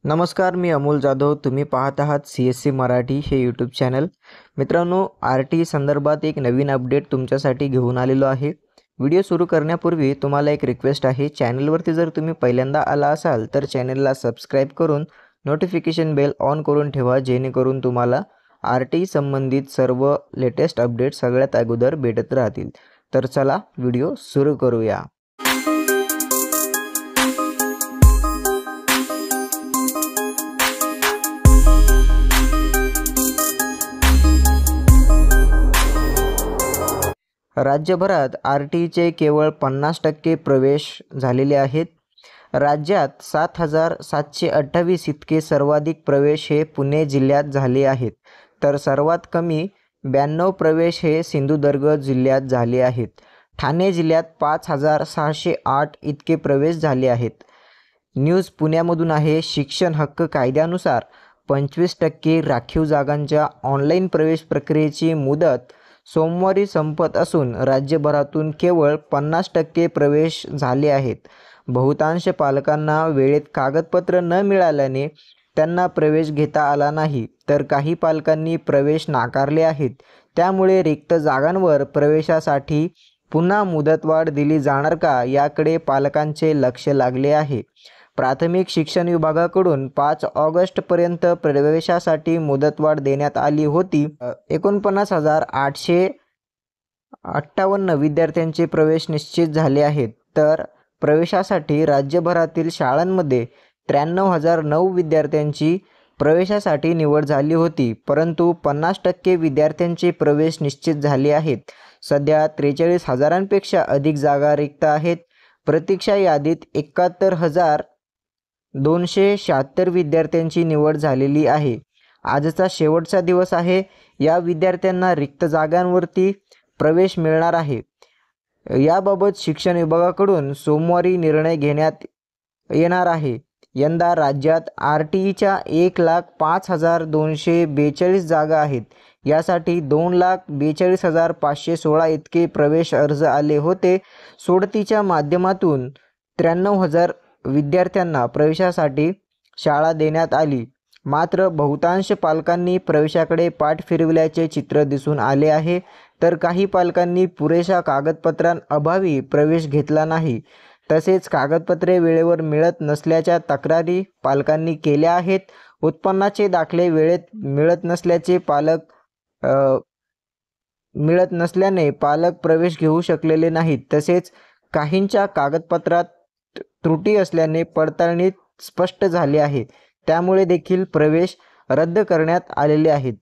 नमस्कार, मी अमोल जाधव. तुम्ही पाहत आहात CSC मराठी हे यूट्यूब चॅनल. मित्रांनो, RT संदर्भात एक नवीन अपडेट तुमच्यासाठी घेऊन आलेलो आहे. व्हिडिओ सुरू करण्यापूर्वी तुम्हाला एक रिक्वेस्ट आहे. चॅनलवरती जर तुम्ही पहिल्यांदा आला असाल तर चॅनलला सबस्क्राईब करून नोटिफिकेशन बेल ऑन करून ठेवा, जेणेकरून तुम्हाला RT संबंधित सर्व लेटेस्ट अपडेट सगळ्यात अगोदर भेटत राहतील. तर चला व्हिडिओ सुरू करूया. राज्यभरात RTचे केवळ 50% प्रवेश झालेले आहेत. राज्यात 7,728 इतके सर्वाधिक प्रवेश हे पुणे जिल्ह्यात झाले आहेत, तर सर्वात कमी 92 प्रवेश हे सिंधुदुर्ग जिल्ह्यात झाले आहेत. ठाणे जिल्ह्यात 5,608 इतके प्रवेश झाले आहेत. न्यूज पुण्यामधून आहे. शिक्षण हक्क कायद्यानुसार 25% राखीव जागांच्या ऑनलाईन प्रवेश प्रक्रियेची मुदत सोमवारी संपत असून राज्यभरातून केवळ 50% प्रवेश झाले आहेत. बहुतांश पालकांना वेळेत कागदपत्र न मिळाल्याने त्यांना प्रवेश घेता आला नाही, तर काही पालकांनी प्रवेश नाकारले आहेत. त्यामुळे रिक्त जागांवर प्रवेशासाठी पुन्हा मुदतवाढ दिली जाणार का, याकडे पालकांचे लक्ष लागले आहे. प्राथमिक शिक्षण विभागाकडून 5 ऑगस्टपर्यंत प्रवेशासाठी मुदतवाढ देण्यात आली होती. 49,858 विद्यार्थ्यांचे प्रवेश निश्चित झाले आहेत, तर प्रवेशासाठी राज्यभरातील शाळांमध्ये 93,009 विद्यार्थ्यांची प्रवेशासाठी निवड झाली होती, परंतु 50% विद्यार्थ्यांचे प्रवेश निश्चित झाले आहेत. सध्या 43,000पेक्षा अधिक जागा रिक्त आहेत. प्रतीक्षा यादीत 71,276 विद्यार्थ्यांची निवड झालेली आहे. आजचा शेवटचा दिवस आहे. या विद्यार्थ्यांना रिक्त जागांवरती प्रवेश मिळणार आहे. याबाबत शिक्षण विभागाकडून सोमवारी निर्णय घेण्यात येणार आहे. यंदा राज्यात RTच्या 1,05,242 जागा आहेत. यासाठी 2,42,516 इतके प्रवेश अर्ज आले होते. सोडतीच्या माध्यमातून 93,000 विद्यार्थ्यांना प्रवेशासाठी शाळा देण्यात आली. मात्र बहुतांश पालकांनी प्रवेशाकडे पाठ फिरवल्याचे चित्र दिसून आले आहे, तर काही पालकांनी पुरेशा कागदपत्रांअभावी प्रवेश घेतला नाही. तसेच कागदपत्रे वेळेवर मिळत नसल्याच्या तक्रारी पालकांनी केल्या आहेत. उत्पन्नाचे दाखले वेळेत मिळत नसल्याने पालक प्रवेश घेऊ शकलेले नाहीत. तसेच काहींच्या कागदपत्रात त्रुटी असल्याने पडताळणीत स्पष्ट झाले आहे. त्यामुळे देखील प्रवेश रद्द करण्यात आलेले आहेत.